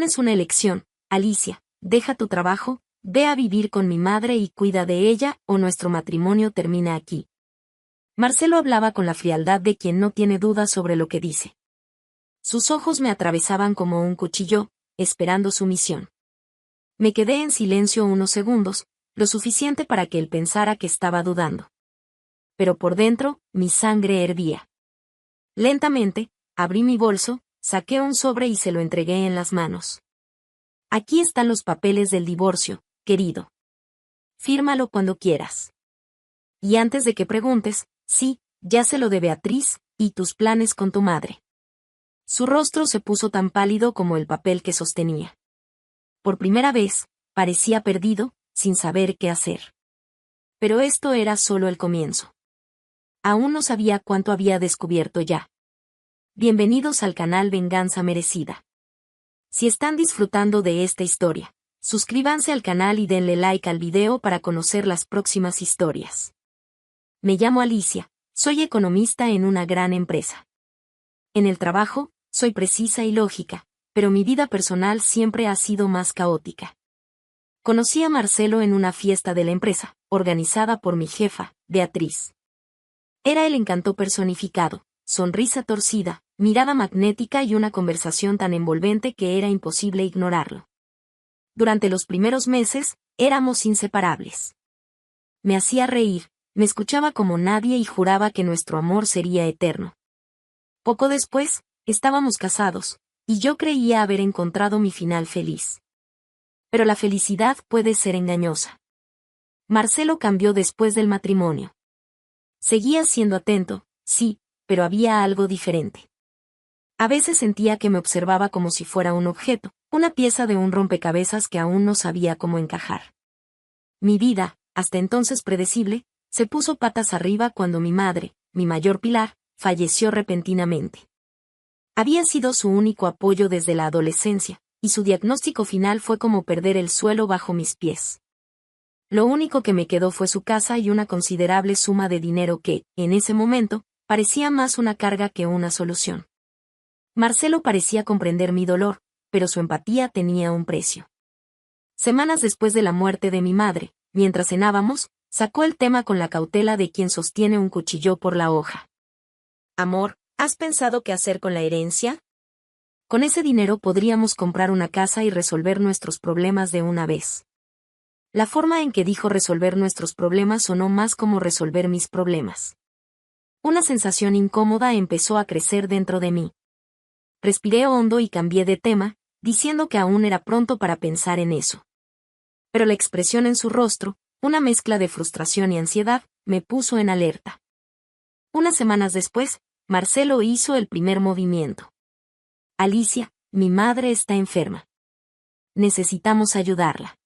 Tienes una elección, Alicia, deja tu trabajo, ve a vivir con mi madre y cuida de ella, o nuestro matrimonio termina aquí. Marcelo hablaba con la frialdad de quien no tiene dudas sobre lo que dice. Sus ojos me atravesaban como un cuchillo, esperando su misión. Me quedé en silencio unos segundos, lo suficiente para que él pensara que estaba dudando. Pero por dentro, mi sangre hervía. Lentamente, abrí mi bolso, saqué un sobre y se lo entregué en las manos. Aquí están los papeles del divorcio, querido. Fírmalo cuando quieras. Y antes de que preguntes, sí, ya se lo de Beatriz, y tus planes con tu madre. Su rostro se puso tan pálido como el papel que sostenía. Por primera vez, parecía perdido, sin saber qué hacer. Pero esto era solo el comienzo. Aún no sabía cuánto había descubierto ya. Bienvenidos al canal Venganza Merecida. Si están disfrutando de esta historia, suscríbanse al canal y denle like al video para conocer las próximas historias. Me llamo Alicia, soy economista en una gran empresa. En el trabajo, soy precisa y lógica, pero mi vida personal siempre ha sido más caótica. Conocí a Marcelo en una fiesta de la empresa, organizada por mi jefa, Beatriz. Era el encanto personificado, sonrisa torcida, mirada magnética y una conversación tan envolvente que era imposible ignorarlo. Durante los primeros meses, éramos inseparables. Me hacía reír, me escuchaba como nadie y juraba que nuestro amor sería eterno. Poco después, estábamos casados, y yo creía haber encontrado mi final feliz. Pero la felicidad puede ser engañosa. Marcelo cambió después del matrimonio. Seguía siendo atento, sí, pero había algo diferente. A veces sentía que me observaba como si fuera un objeto, una pieza de un rompecabezas que aún no sabía cómo encajar. Mi vida, hasta entonces predecible, se puso patas arriba cuando mi madre, mi mayor pilar, falleció repentinamente. Había sido su único apoyo desde la adolescencia, y su diagnóstico final fue como perder el suelo bajo mis pies. Lo único que me quedó fue su casa y una considerable suma de dinero que, en ese momento, parecía más una carga que una solución. Marcelo parecía comprender mi dolor, pero su empatía tenía un precio. Semanas después de la muerte de mi madre, mientras cenábamos, sacó el tema con la cautela de quien sostiene un cuchillo por la hoja. Amor, ¿has pensado qué hacer con la herencia? Con ese dinero podríamos comprar una casa y resolver nuestros problemas de una vez. La forma en que dijo resolver nuestros problemas sonó más como resolver mis problemas. Una sensación incómoda empezó a crecer dentro de mí. Respiré hondo y cambié de tema, diciendo que aún era pronto para pensar en eso. Pero la expresión en su rostro, una mezcla de frustración y ansiedad, me puso en alerta. Unas semanas después, Marcelo hizo el primer movimiento. Alicia, mi madre está enferma. Necesitamos ayudarla.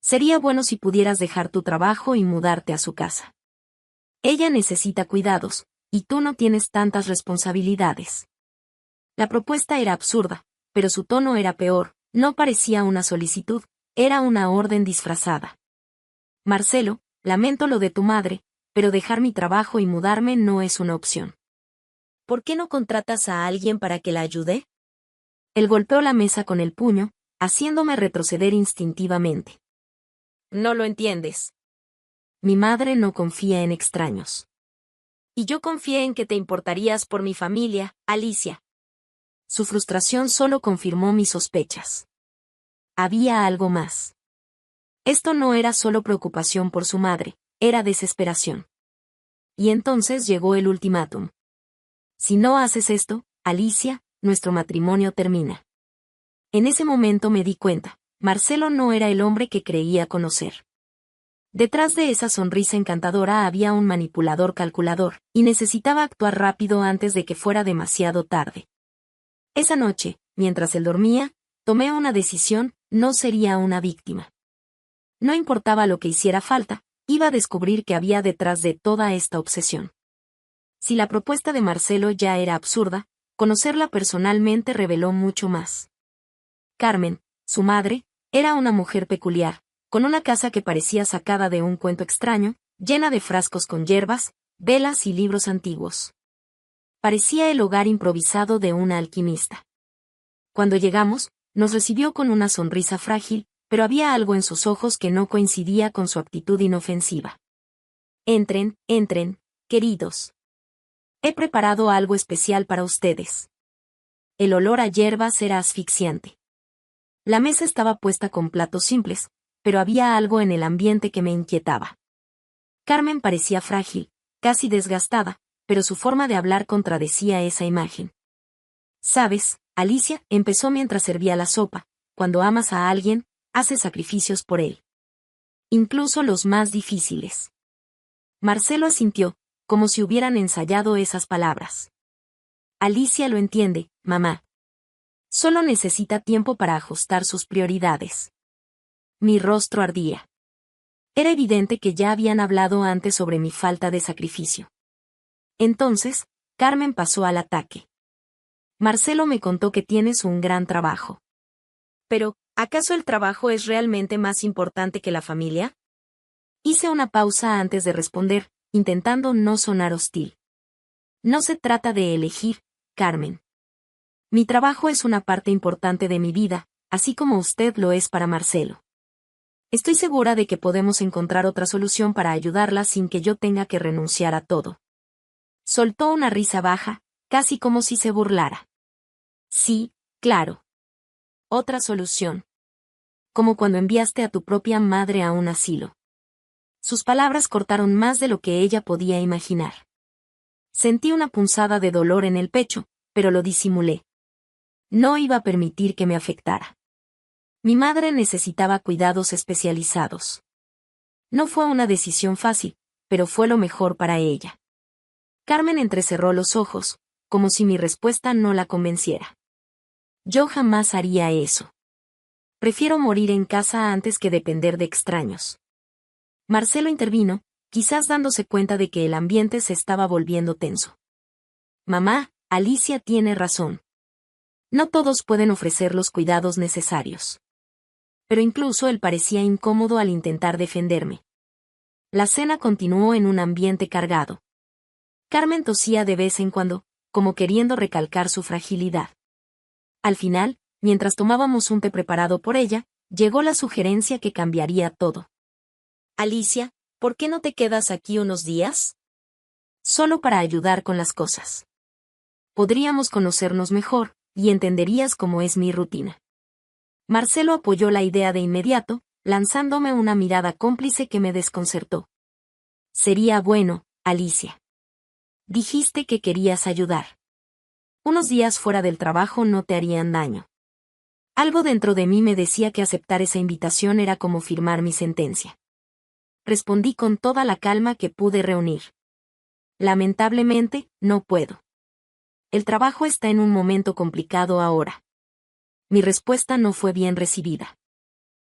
Sería bueno si pudieras dejar tu trabajo y mudarte a su casa. Ella necesita cuidados, y tú no tienes tantas responsabilidades. La propuesta era absurda, pero su tono era peor, no parecía una solicitud, era una orden disfrazada. Marcelo, lamento lo de tu madre, pero dejar mi trabajo y mudarme no es una opción. ¿Por qué no contratas a alguien para que la ayude? Él golpeó la mesa con el puño, haciéndome retroceder instintivamente. No lo entiendes. Mi madre no confía en extraños. Y yo confié en que te importarías por mi familia, Alicia. Su frustración solo confirmó mis sospechas. Había algo más. Esto no era solo preocupación por su madre, era desesperación. Y entonces llegó el ultimátum. Si no haces esto, Alicia, nuestro matrimonio termina. En ese momento me di cuenta, Marcelo no era el hombre que creía conocer. Detrás de esa sonrisa encantadora había un manipulador calculador, y necesitaba actuar rápido antes de que fuera demasiado tarde. Esa noche, mientras él dormía, tomé una decisión, no sería una víctima. No importaba lo que hiciera falta, iba a descubrir qué había detrás de toda esta obsesión. Si la propuesta de Marcelo ya era absurda, conocerla personalmente reveló mucho más. Carmen, su madre, era una mujer peculiar, con una casa que parecía sacada de un cuento extraño, llena de frascos con hierbas, velas y libros antiguos. Parecía el hogar improvisado de una alquimista. Cuando llegamos, nos recibió con una sonrisa frágil, pero había algo en sus ojos que no coincidía con su actitud inofensiva. Entren, entren, queridos. He preparado algo especial para ustedes. El olor a hierbas era asfixiante. La mesa estaba puesta con platos simples, pero había algo en el ambiente que me inquietaba. Carmen parecía frágil, casi desgastada, pero su forma de hablar contradecía esa imagen. «Sabes, Alicia», empezó mientras servía la sopa, «cuando amas a alguien, haces sacrificios por él. Incluso los más difíciles». Marcelo asintió, como si hubieran ensayado esas palabras. «Alicia lo entiende, mamá. Solo necesita tiempo para ajustar sus prioridades». Mi rostro ardía. Era evidente que ya habían hablado antes sobre mi falta de sacrificio. Entonces, Carmen pasó al ataque. «Marcelo me contó que tienes un gran trabajo. Pero, ¿acaso el trabajo es realmente más importante que la familia?». Hice una pausa antes de responder, intentando no sonar hostil. «No se trata de elegir, Carmen. Mi trabajo es una parte importante de mi vida, así como usted lo es para Marcelo. Estoy segura de que podemos encontrar otra solución para ayudarla sin que yo tenga que renunciar a todo». Soltó una risa baja, casi como si se burlara. «Sí, claro. Otra solución. Como cuando enviaste a tu propia madre a un asilo». Sus palabras cortaron más de lo que ella podía imaginar. Sentí una punzada de dolor en el pecho, pero lo disimulé. No iba a permitir que me afectara. Mi madre necesitaba cuidados especializados. No fue una decisión fácil, pero fue lo mejor para ella. Carmen entrecerró los ojos, como si mi respuesta no la convenciera. «Yo jamás haría eso. Prefiero morir en casa antes que depender de extraños». Marcelo intervino, quizás dándose cuenta de que el ambiente se estaba volviendo tenso. «Mamá, Alicia tiene razón. No todos pueden ofrecer los cuidados necesarios». Pero incluso él parecía incómodo al intentar defenderme. La cena continuó en un ambiente cargado. Carmen tosía de vez en cuando, como queriendo recalcar su fragilidad. Al final, mientras tomábamos un té preparado por ella, llegó la sugerencia que cambiaría todo. «Alicia, ¿por qué no te quedas aquí unos días? Solo para ayudar con las cosas. Podríamos conocernos mejor, y entenderías cómo es mi rutina». Marcelo apoyó la idea de inmediato, lanzándome una mirada cómplice que me desconcertó. «Sería bueno, Alicia. Dijiste que querías ayudar. Unos días fuera del trabajo no te harían daño». Algo dentro de mí me decía que aceptar esa invitación era como firmar mi sentencia. Respondí con toda la calma que pude reunir. «Lamentablemente, no puedo. El trabajo está en un momento complicado ahora». Mi respuesta no fue bien recibida.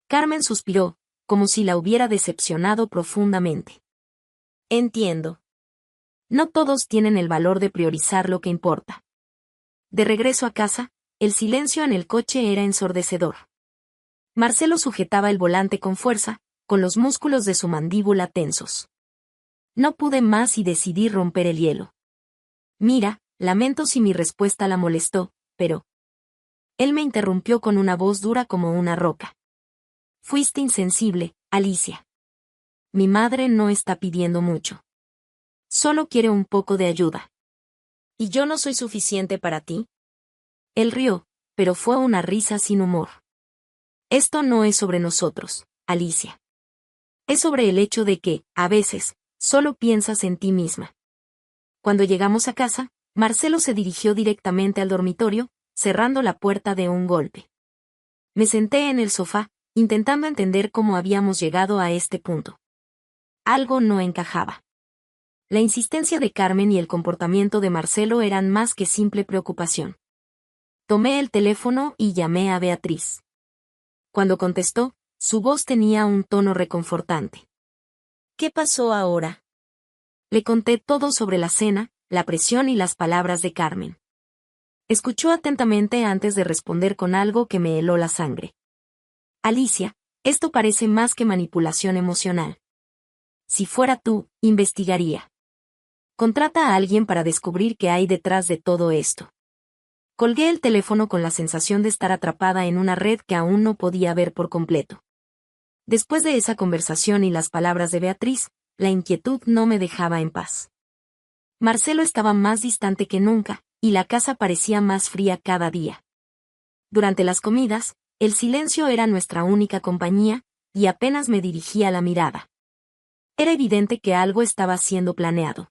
Carmen suspiró, como si la hubiera decepcionado profundamente. «Entiendo. No todos tienen el valor de priorizar lo que importa». De regreso a casa, el silencio en el coche era ensordecedor. Marcelo sujetaba el volante con fuerza, con los músculos de su mandíbula tensos. No pude más y decidí romper el hielo. «Mira, lamento si mi respuesta la molestó, pero...». Él me interrumpió con una voz dura como una roca. «Fuiste insensible, Alicia. Mi madre no está pidiendo mucho. Solo quiere un poco de ayuda. ¿Y yo no soy suficiente para ti?». Él rió, pero fue una risa sin humor. «Esto no es sobre nosotros, Alicia. Es sobre el hecho de que, a veces, solo piensas en ti misma». Cuando llegamos a casa, Marcelo se dirigió directamente al dormitorio, cerrando la puerta de un golpe. Me senté en el sofá, intentando entender cómo habíamos llegado a este punto. Algo no encajaba. La insistencia de Carmen y el comportamiento de Marcelo eran más que simple preocupación. Tomé el teléfono y llamé a Beatriz. Cuando contestó, su voz tenía un tono reconfortante. «¿Qué pasó ahora?». Le conté todo sobre la cena, la presión y las palabras de Carmen. Escuchó atentamente antes de responder con algo que me heló la sangre. «Alicia, esto parece más que manipulación emocional. Si fuera tú, investigaría. Contrata a alguien para descubrir qué hay detrás de todo esto». Colgué el teléfono con la sensación de estar atrapada en una red que aún no podía ver por completo. Después de esa conversación y las palabras de Beatriz, la inquietud no me dejaba en paz. Marcelo estaba más distante que nunca, y la casa parecía más fría cada día. Durante las comidas, el silencio era nuestra única compañía, y apenas me dirigía la mirada. Era evidente que algo estaba siendo planeado.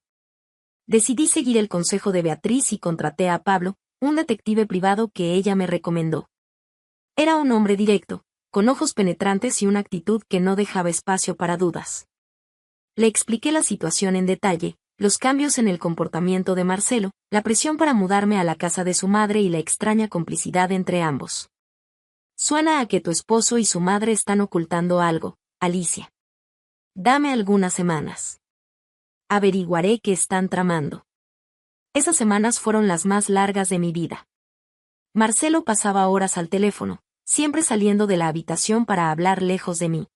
Decidí seguir el consejo de Beatriz y contraté a Pablo, un detective privado que ella me recomendó. Era un hombre directo, con ojos penetrantes y una actitud que no dejaba espacio para dudas. Le expliqué la situación en detalle, los cambios en el comportamiento de Marcelo, la presión para mudarme a la casa de su madre y la extraña complicidad entre ambos. Suena a que tu esposo y su madre están ocultando algo, Alicia. Dame algunas semanas. Averiguaré qué están tramando. Esas semanas fueron las más largas de mi vida. Marcelo pasaba horas al teléfono, siempre saliendo de la habitación para hablar lejos de mí.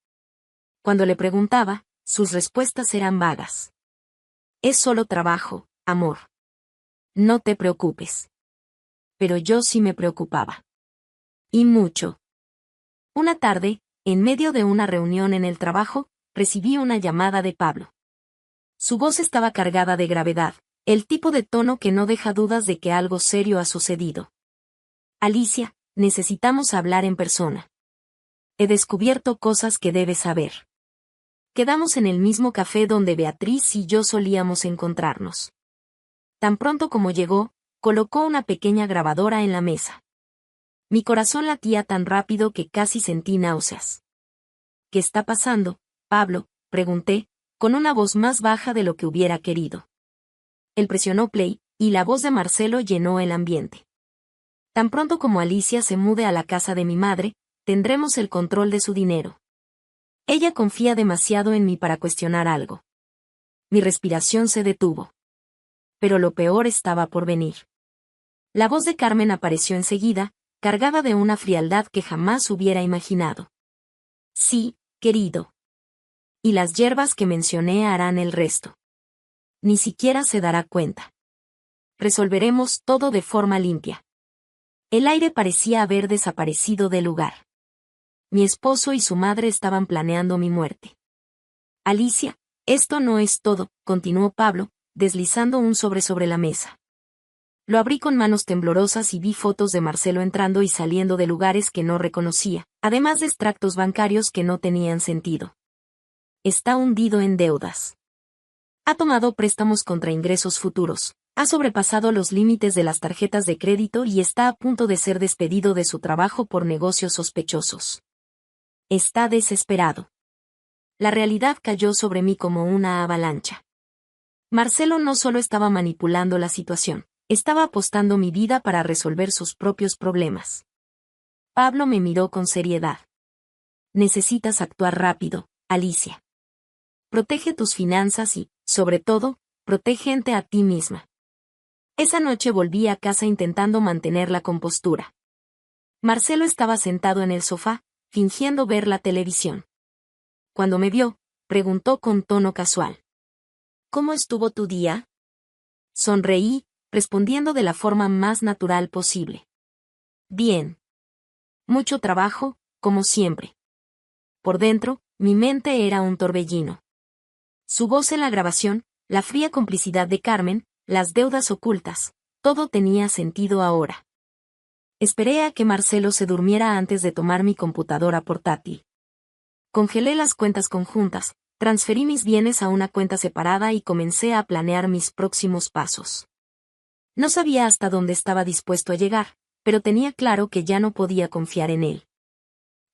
Cuando le preguntaba, sus respuestas eran vagas. Es solo trabajo, amor. No te preocupes. Pero yo sí me preocupaba. Y mucho. Una tarde, en medio de una reunión en el trabajo, recibí una llamada de Pablo. Su voz estaba cargada de gravedad, el tipo de tono que no deja dudas de que algo serio ha sucedido. Alicia, necesitamos hablar en persona. He descubierto cosas que debes saber. Quedamos en el mismo café donde Beatriz y yo solíamos encontrarnos. Tan pronto como llegó, colocó una pequeña grabadora en la mesa. Mi corazón latía tan rápido que casi sentí náuseas. ¿Qué está pasando, Pablo?, pregunté, con una voz más baja de lo que hubiera querido. Él presionó play, y la voz de Marcelo llenó el ambiente. Tan pronto como Alicia se mude a la casa de mi madre, tendremos el control de su dinero. Ella confía demasiado en mí para cuestionar algo. Mi respiración se detuvo. Pero lo peor estaba por venir. La voz de Carmen apareció enseguida, cargada de una frialdad que jamás hubiera imaginado. Sí, querido. Y las hierbas que mencioné harán el resto. Ni siquiera se dará cuenta. Resolveremos todo de forma limpia. El aire parecía haber desaparecido del lugar. Mi esposo y su madre estaban planeando mi muerte. Alicia, esto no es todo, continuó Pablo, deslizando un sobre la mesa. Lo abrí con manos temblorosas y vi fotos de Marcelo entrando y saliendo de lugares que no reconocía, además de extractos bancarios que no tenían sentido. Está hundido en deudas. Ha tomado préstamos contra ingresos futuros, ha sobrepasado los límites de las tarjetas de crédito y está a punto de ser despedido de su trabajo por negocios sospechosos. Está desesperado. La realidad cayó sobre mí como una avalancha. Marcelo no solo estaba manipulando la situación, estaba apostando mi vida para resolver sus propios problemas. Pablo me miró con seriedad. Necesitas actuar rápido, Alicia. Protege tus finanzas y, sobre todo, protégete a ti misma. Esa noche volví a casa intentando mantener la compostura. Marcelo estaba sentado en el sofá, fingiendo ver la televisión. Cuando me vio, preguntó con tono casual. ¿Cómo estuvo tu día? Sonreí, respondiendo de la forma más natural posible. Bien. Mucho trabajo, como siempre. Por dentro, mi mente era un torbellino. Su voz en la grabación, la fría complicidad de Carmen, las deudas ocultas, todo tenía sentido ahora. Esperé a que Marcelo se durmiera antes de tomar mi computadora portátil. Congelé las cuentas conjuntas, transferí mis bienes a una cuenta separada y comencé a planear mis próximos pasos. No sabía hasta dónde estaba dispuesto a llegar, pero tenía claro que ya no podía confiar en él.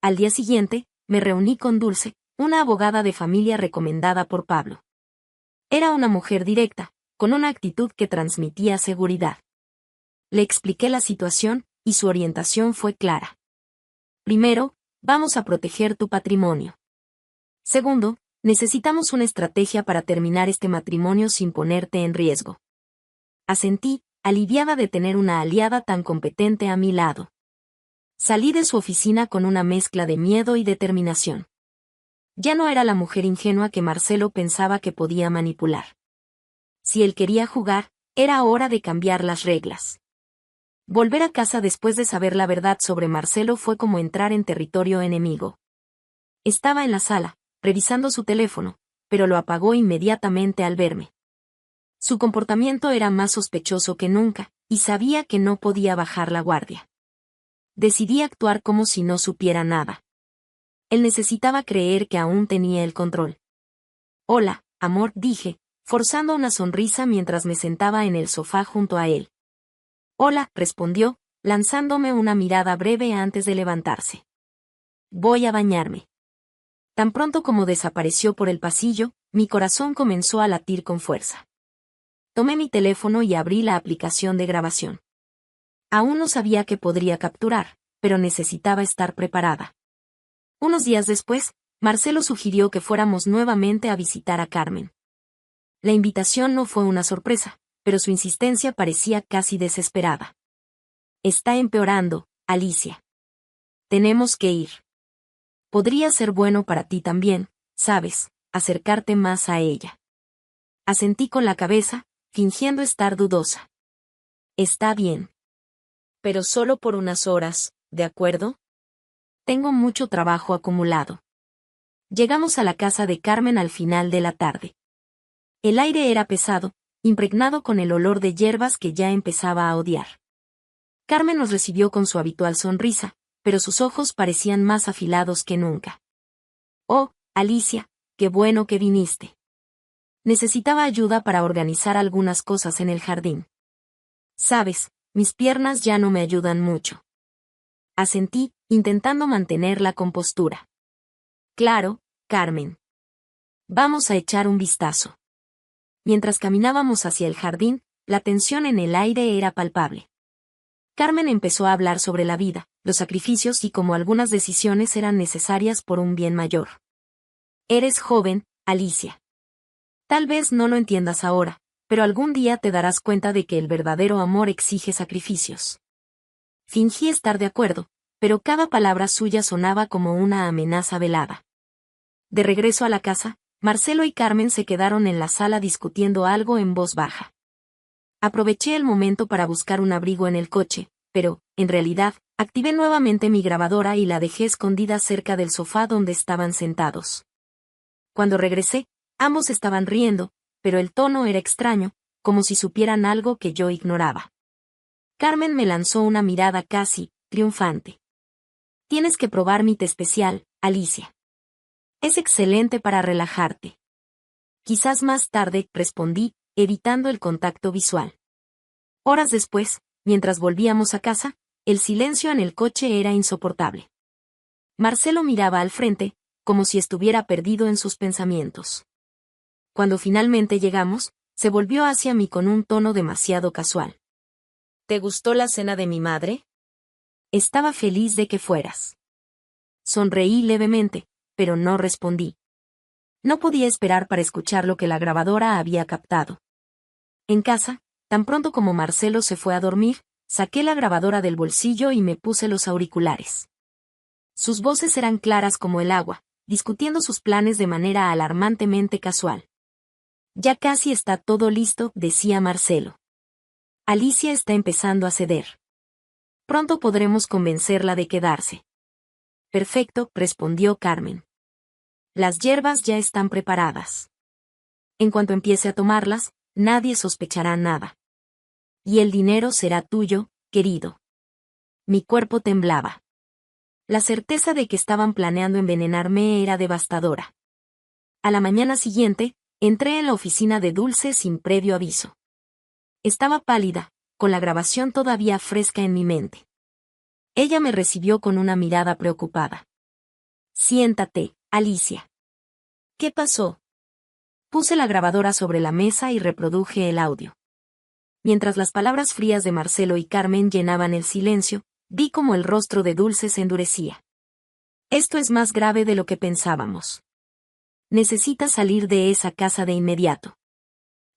Al día siguiente, me reuní con Dulce, una abogada de familia recomendada por Pablo. Era una mujer directa, con una actitud que transmitía seguridad. Le expliqué la situación, y su orientación fue clara. Primero, vamos a proteger tu patrimonio. Segundo, necesitamos una estrategia para terminar este matrimonio sin ponerte en riesgo. Asentí, aliviada de tener una aliada tan competente a mi lado. Salí de su oficina con una mezcla de miedo y determinación. Ya no era la mujer ingenua que Marcelo pensaba que podía manipular. Si él quería jugar, era hora de cambiar las reglas. Volver a casa después de saber la verdad sobre Marcelo fue como entrar en territorio enemigo. Estaba en la sala, revisando su teléfono, pero lo apagó inmediatamente al verme. Su comportamiento era más sospechoso que nunca, y sabía que no podía bajar la guardia. Decidí actuar como si no supiera nada. Él necesitaba creer que aún tenía el control. Hola, amor, dije, forzando una sonrisa mientras me sentaba en el sofá junto a él. Hola, respondió, lanzándome una mirada breve antes de levantarse. Voy a bañarme. Tan pronto como desapareció por el pasillo, mi corazón comenzó a latir con fuerza. Tomé mi teléfono y abrí la aplicación de grabación. Aún no sabía qué podría capturar, pero necesitaba estar preparada. Unos días después, Marcelo sugirió que fuéramos nuevamente a visitar a Carmen. La invitación no fue una sorpresa, pero su insistencia parecía casi desesperada. Está empeorando, Alicia. Tenemos que ir. Podría ser bueno para ti también, sabes, acercarte más a ella. Asentí con la cabeza, fingiendo estar dudosa. Está bien. Pero solo por unas horas, ¿de acuerdo? Tengo mucho trabajo acumulado. Llegamos a la casa de Carmen al final de la tarde. El aire era pesado, impregnado con el olor de hierbas que ya empezaba a odiar. Carmen nos recibió con su habitual sonrisa, pero sus ojos parecían más afilados que nunca. Oh, Alicia, qué bueno que viniste. Necesitaba ayuda para organizar algunas cosas en el jardín. Sabes, mis piernas ya no me ayudan mucho. Asentí, intentando mantener la compostura. Claro, Carmen. Vamos a echar un vistazo. Mientras caminábamos hacia el jardín, la tensión en el aire era palpable. Carmen empezó a hablar sobre la vida, los sacrificios y cómo algunas decisiones eran necesarias por un bien mayor. Eres joven, Alicia. Tal vez no lo entiendas ahora, pero algún día te darás cuenta de que el verdadero amor exige sacrificios. Fingí estar de acuerdo, pero cada palabra suya sonaba como una amenaza velada. De regreso a la casa, Marcelo y Carmen se quedaron en la sala discutiendo algo en voz baja. Aproveché el momento para buscar un abrigo en el coche, pero, en realidad, activé nuevamente mi grabadora y la dejé escondida cerca del sofá donde estaban sentados. Cuando regresé, ambos estaban riendo, pero el tono era extraño, como si supieran algo que yo ignoraba. Carmen me lanzó una mirada casi triunfante. Tienes que probar mi té especial, Alicia. Es excelente para relajarte. Quizás más tarde, respondí, evitando el contacto visual. Horas después, mientras volvíamos a casa, el silencio en el coche era insoportable. Marcelo miraba al frente, como si estuviera perdido en sus pensamientos. Cuando finalmente llegamos, se volvió hacia mí con un tono demasiado casual. ¿Te gustó la cena de mi madre? Estaba feliz de que fueras. Sonreí levemente, pero no respondí. No podía esperar para escuchar lo que la grabadora había captado. En casa, tan pronto como Marcelo se fue a dormir, saqué la grabadora del bolsillo y me puse los auriculares. Sus voces eran claras como el agua, discutiendo sus planes de manera alarmantemente casual. Ya casi está todo listo, decía Marcelo. Alicia está empezando a ceder. Pronto podremos convencerla de quedarse. Perfecto, respondió Carmen. Las hierbas ya están preparadas. En cuanto empiece a tomarlas, nadie sospechará nada. Y el dinero será tuyo, querido. Mi cuerpo temblaba. La certeza de que estaban planeando envenenarme era devastadora. A la mañana siguiente, entré en la oficina de Dulce sin previo aviso. Estaba pálida, con la grabación todavía fresca en mi mente. Ella me recibió con una mirada preocupada. Siéntate, Alicia. ¿Qué pasó? Puse la grabadora sobre la mesa y reproduje el audio. Mientras las palabras frías de Marcelo y Carmen llenaban el silencio, vi cómo el rostro de Dulce se endurecía. Esto es más grave de lo que pensábamos. Necesitas salir de esa casa de inmediato.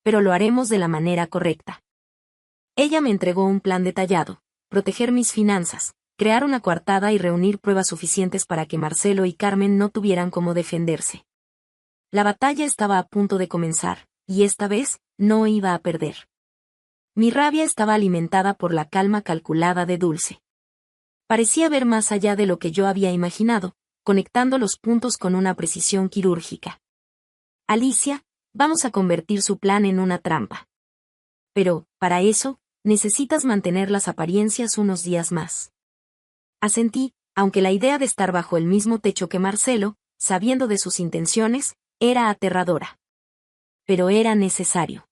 Pero lo haremos de la manera correcta. Ella me entregó un plan detallado: proteger mis finanzas, crear una coartada y reunir pruebas suficientes para que Marcelo y Carmen no tuvieran cómo defenderse. La batalla estaba a punto de comenzar, y esta vez, no iba a perder. Mi rabia estaba alimentada por la calma calculada de Dulce. Parecía ver más allá de lo que yo había imaginado, conectando los puntos con una precisión quirúrgica. Alicia, vamos a convertir su plan en una trampa. Pero, para eso, necesitas mantener las apariencias unos días más. Asentí, aunque la idea de estar bajo el mismo techo que Marcelo, sabiendo de sus intenciones, era aterradora. Pero era necesario.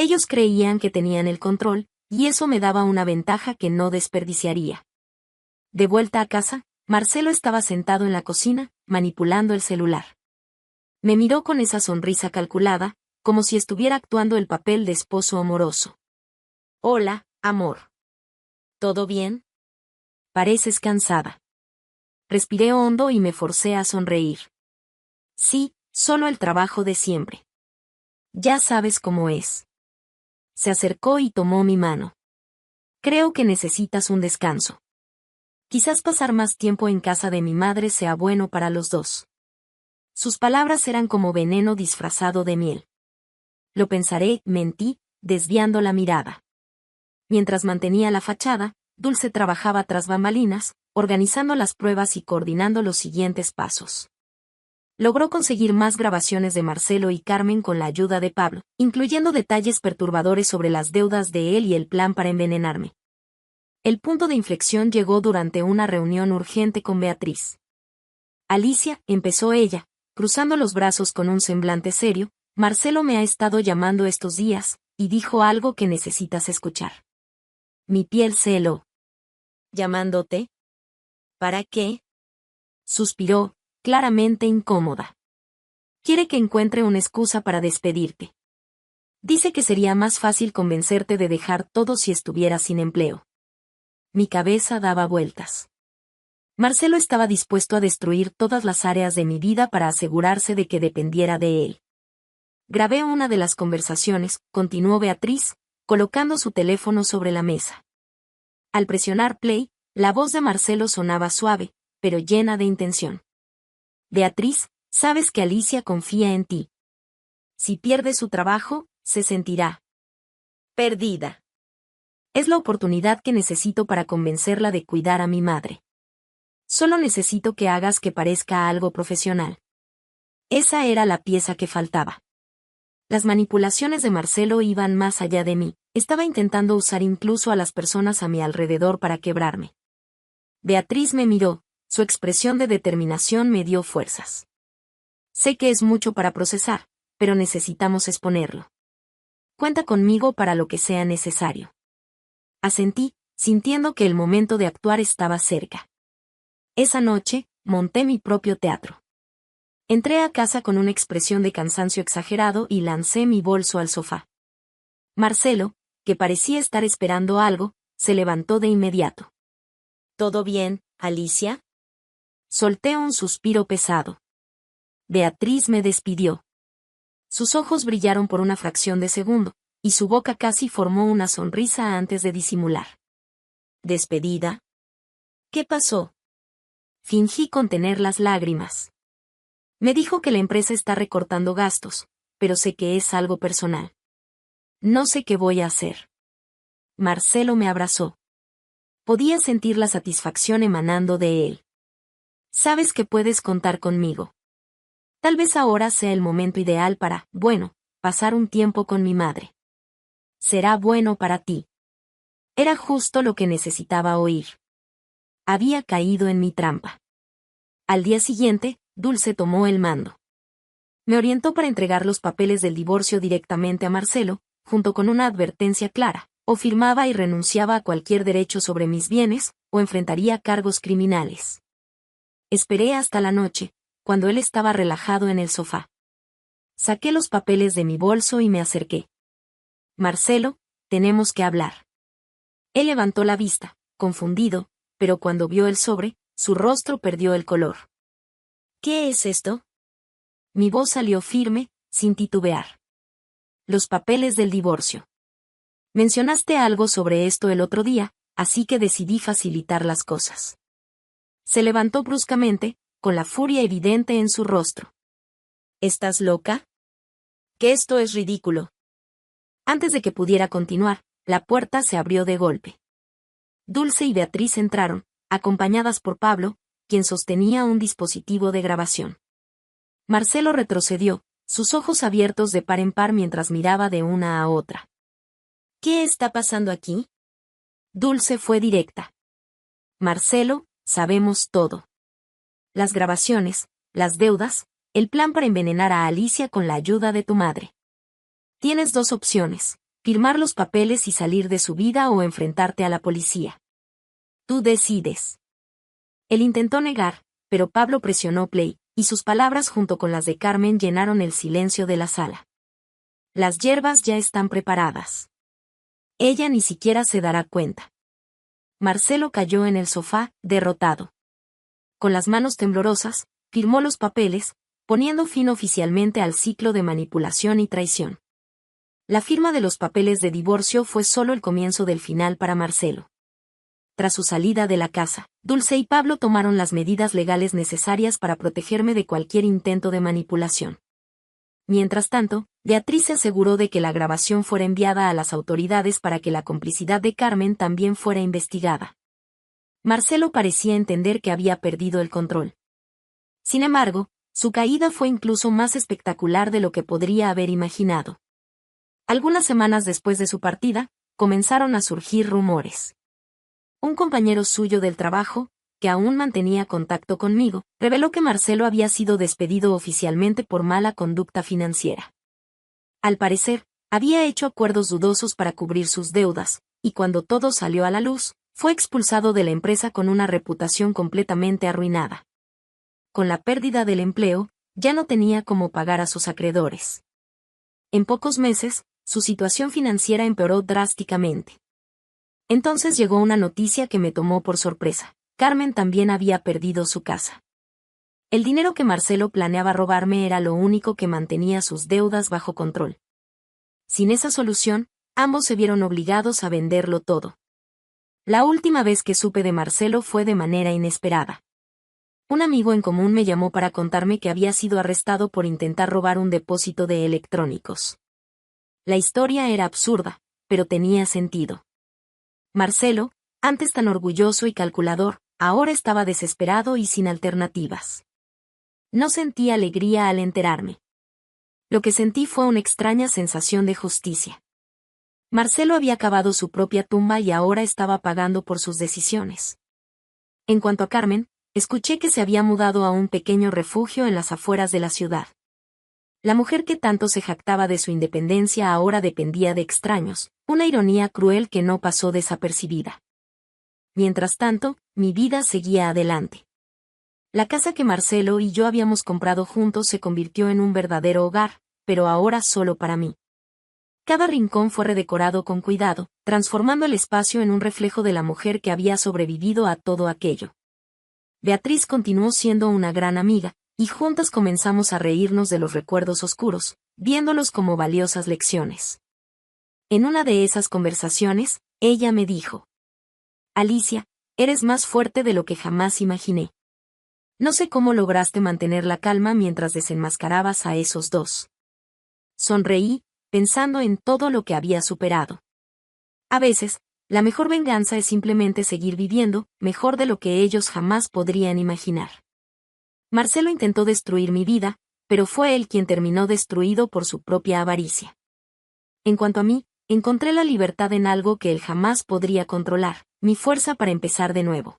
Ellos creían que tenían el control, y eso me daba una ventaja que no desperdiciaría. De vuelta a casa, Marcelo estaba sentado en la cocina, manipulando el celular. Me miró con esa sonrisa calculada, como si estuviera actuando el papel de esposo amoroso. Hola, amor. ¿Todo bien? Pareces cansada. Respiré hondo y me forcé a sonreír. Sí, solo el trabajo de siempre. Ya sabes cómo es. Se acercó y tomó mi mano. Creo que necesitas un descanso. Quizás pasar más tiempo en casa de mi madre sea bueno para los dos. Sus palabras eran como veneno disfrazado de miel. Lo pensaré, mentí, desviando la mirada. Mientras mantenía la fachada, Dulce trabajaba tras bambalinas, organizando las pruebas y coordinando los siguientes pasos. Logró conseguir más grabaciones de Marcelo y Carmen con la ayuda de Pablo, incluyendo detalles perturbadores sobre las deudas de él y el plan para envenenarme. El punto de inflexión llegó durante una reunión urgente con Beatriz. Alicia, empezó ella, cruzando los brazos con un semblante serio, Marcelo me ha estado llamando estos días, y dijo algo que necesitas escuchar. Mi piel se heló. ¿Llamándote? ¿Para qué? Suspiró, claramente incómoda. Quiere que encuentre una excusa para despedirte. Dice que sería más fácil convencerte de dejar todo si estuvieras sin empleo. Mi cabeza daba vueltas. Marcelo estaba dispuesto a destruir todas las áreas de mi vida para asegurarse de que dependiera de él. Grabé una de las conversaciones, continuó Beatriz, colocando su teléfono sobre la mesa. Al presionar play, la voz de Marcelo sonaba suave, pero llena de intención. Beatriz, sabes que Alicia confía en ti. Si pierde su trabajo, se sentirá perdida. Es la oportunidad que necesito para convencerla de cuidar a mi madre. Solo necesito que hagas que parezca algo profesional. Esa era la pieza que faltaba. Las manipulaciones de Marcelo iban más allá de mí, estaba intentando usar incluso a las personas a mi alrededor para quebrarme. Beatriz me miró, su expresión de determinación me dio fuerzas. Sé que es mucho para procesar, pero necesitamos exponerlo. Cuenta conmigo para lo que sea necesario. Asentí, sintiendo que el momento de actuar estaba cerca. Esa noche, monté mi propio teatro. Entré a casa con una expresión de cansancio exagerado y lancé mi bolso al sofá. Marcelo, que parecía estar esperando algo, se levantó de inmediato. ¿Todo bien, Alicia? Solté un suspiro pesado. Beatriz me despidió. Sus ojos brillaron por una fracción de segundo, y su boca casi formó una sonrisa antes de disimular. ¿Despedida? ¿Qué pasó? Fingí contener las lágrimas. Me dijo que la empresa está recortando gastos, pero sé que es algo personal. No sé qué voy a hacer. Marcelo me abrazó. Podía sentir la satisfacción emanando de él. Sabes que puedes contar conmigo. Tal vez ahora sea el momento ideal para, bueno, pasar un tiempo con mi madre. Será bueno para ti. Era justo lo que necesitaba oír. Había caído en mi trampa. Al día siguiente, Dulce tomó el mando. Me orientó para entregar los papeles del divorcio directamente a Marcelo, junto con una advertencia clara: o firmaba y renunciaba a cualquier derecho sobre mis bienes, o enfrentaría cargos criminales. Esperé hasta la noche, cuando él estaba relajado en el sofá. Saqué los papeles de mi bolso y me acerqué. Marcelo, tenemos que hablar. Él levantó la vista, confundido, pero cuando vio el sobre, su rostro perdió el color. ¿Qué es esto? Mi voz salió firme, sin titubear. Los papeles del divorcio. Mencionaste algo sobre esto el otro día, así que decidí facilitar las cosas. Se levantó bruscamente, con la furia evidente en su rostro. ¿Estás loca? Que esto es ridículo. Antes de que pudiera continuar, la puerta se abrió de golpe. Dulce y Beatriz entraron, acompañadas por Pablo, quien sostenía un dispositivo de grabación. Marcelo retrocedió, sus ojos abiertos de par en par mientras miraba de una a otra. ¿Qué está pasando aquí? Dulce fue directa. Marcelo, sabemos todo. Las grabaciones, las deudas, el plan para envenenar a Alicia con la ayuda de tu madre. Tienes dos opciones, firmar los papeles y salir de su vida o enfrentarte a la policía. Tú decides. Él intentó negar, pero Pablo presionó play, y sus palabras junto con las de Carmen llenaron el silencio de la sala. Las hierbas ya están preparadas. Ella ni siquiera se dará cuenta. Marcelo cayó en el sofá, derrotado. Con las manos temblorosas, firmó los papeles, poniendo fin oficialmente al ciclo de manipulación y traición. La firma de los papeles de divorcio fue solo el comienzo del final para Marcelo. Tras su salida de la casa, Dulce y Pablo tomaron las medidas legales necesarias para protegerme de cualquier intento de manipulación. Mientras tanto, Beatriz se aseguró de que la grabación fuera enviada a las autoridades para que la complicidad de Carmen también fuera investigada. Marcelo parecía entender que había perdido el control. Sin embargo, su caída fue incluso más espectacular de lo que podría haber imaginado. Algunas semanas después de su partida, comenzaron a surgir rumores. Un compañero suyo del trabajo, que aún mantenía contacto conmigo, reveló que Marcelo había sido despedido oficialmente por mala conducta financiera. Al parecer, había hecho acuerdos dudosos para cubrir sus deudas, y cuando todo salió a la luz, fue expulsado de la empresa con una reputación completamente arruinada. Con la pérdida del empleo, ya no tenía cómo pagar a sus acreedores. En pocos meses, su situación financiera empeoró drásticamente. Entonces llegó una noticia que me tomó por sorpresa. Carmen también había perdido su casa. El dinero que Marcelo planeaba robarme era lo único que mantenía sus deudas bajo control. Sin esa solución, ambos se vieron obligados a venderlo todo. La última vez que supe de Marcelo fue de manera inesperada. Un amigo en común me llamó para contarme que había sido arrestado por intentar robar un depósito de electrónicos. La historia era absurda, pero tenía sentido. Marcelo, antes tan orgulloso y calculador, ahora estaba desesperado y sin alternativas. No sentí alegría al enterarme. Lo que sentí fue una extraña sensación de justicia. Marcelo había cavado su propia tumba y ahora estaba pagando por sus decisiones. En cuanto a Carmen, escuché que se había mudado a un pequeño refugio en las afueras de la ciudad. La mujer que tanto se jactaba de su independencia ahora dependía de extraños, una ironía cruel que no pasó desapercibida. Mientras tanto, mi vida seguía adelante. La casa que Marcelo y yo habíamos comprado juntos se convirtió en un verdadero hogar, pero ahora solo para mí. Cada rincón fue redecorado con cuidado, transformando el espacio en un reflejo de la mujer que había sobrevivido a todo aquello. Beatriz continuó siendo una gran amiga, y juntas comenzamos a reírnos de los recuerdos oscuros, viéndolos como valiosas lecciones. En una de esas conversaciones, ella me dijo: Alicia, eres más fuerte de lo que jamás imaginé. No sé cómo lograste mantener la calma mientras desenmascarabas a esos dos. Sonreí, pensando en todo lo que había superado. A veces, la mejor venganza es simplemente seguir viviendo, mejor de lo que ellos jamás podrían imaginar. Marcelo intentó destruir mi vida, pero fue él quien terminó destruido por su propia avaricia. En cuanto a mí, encontré la libertad en algo que él jamás podría controlar, mi fuerza para empezar de nuevo.